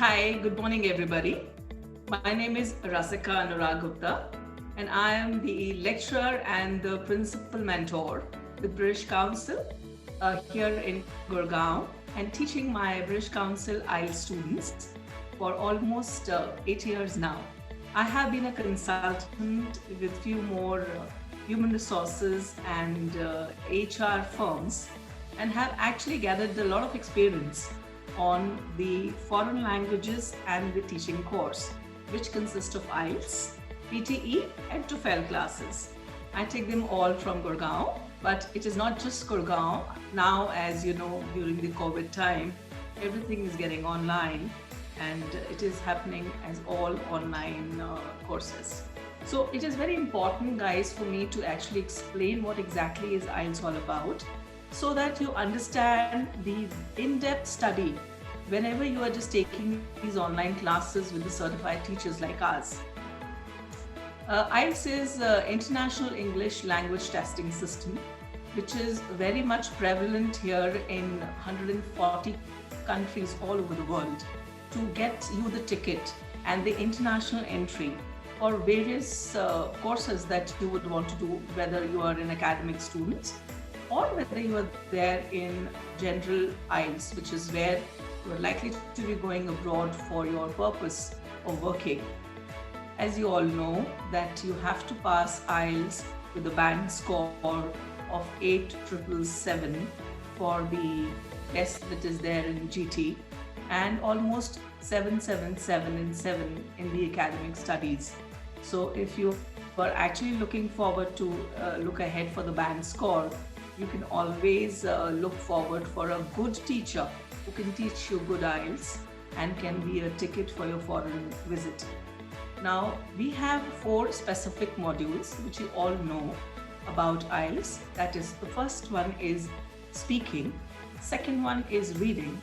Hi, good morning, everybody. My name is Rasika Mathur, and I am the lecturer and the principal mentor with British Council here in Gurgaon and teaching my British Council IELTS students for almost 8 years now. I have been a consultant with few more human resources and HR firms and have actually gathered a lot of experience on the foreign languages and the teaching course, which consists of IELTS, PTE, and TOEFL classes. I take them all from Gurgaon, but it is not just Gurgaon. Now, as you know, during the COVID time, everything is getting online and it is happening as all online courses. So it is very important, guys, for me to actually explain what exactly is IELTS all about, so that you understand the in-depth study whenever you are just taking these online classes with the certified teachers like us. IELTS is International English Language Testing System, which is very much prevalent here in 140 countries all over the world to get you the ticket and the international entry for various courses that you would want to do, whether you are an academic student or whether you are there in general IELTS, which is where you are likely to be going abroad for your purpose of working. As you all know that you have to pass IELTS with a band score of 8,777 for the test that is there in GT and almost 777 and 7 in the academic studies. So if you are actually looking forward to look ahead for the band score, you can always look forward for a good teacher who can teach you good IELTS and can be a ticket for your foreign visit. Now, we have 4 specific modules which you all know about IELTS. That is, the first one is speaking, second one is reading,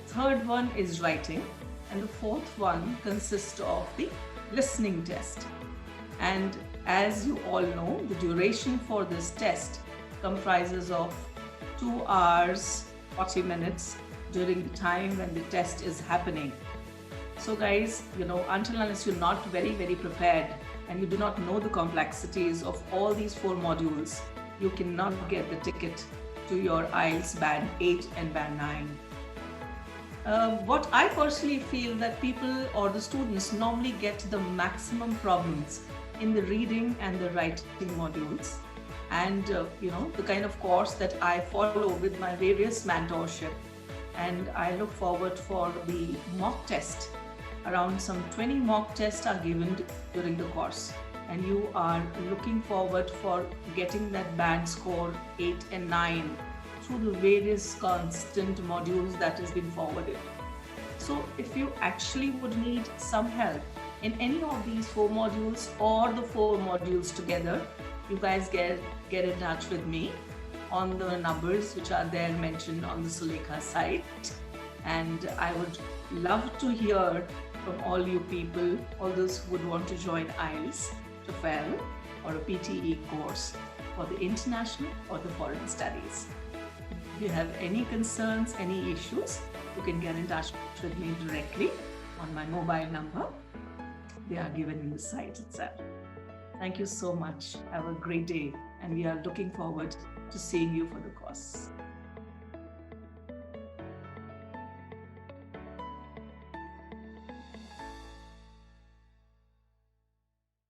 third one is writing, and the fourth one consists of the listening test. And as you all know, the duration for this test comprises of 2 hours, 40 minutes during the time when the test is happening. So guys, until unless you're not very, very prepared and you do not know the complexities of all these 4 modules, you cannot get the ticket to your IELTS band 8 and band 9. What I personally feel that people or the students normally get the maximum problems in the reading and the writing modules. And the kind of course that I follow with my various mentorship, and I look forward for the mock test. Around some 20 mock tests are given during the course, and you are looking forward for getting that band score 8 and 9 through the various constant modules that has been forwarded. So if you actually would need some help in any of these 4 modules or the 4 modules together, you guys get in touch with me on the numbers which are there mentioned on the Sulekha site. And I would love to hear from all you people, all those who would want to join IELTS, TOEFL or a PTE course for the international or the foreign studies. If you have any concerns, any issues, you can get in touch with me directly on my mobile number. They are given in the site itself. Thank you so much. Have a great day, and we are looking forward to seeing you for the course.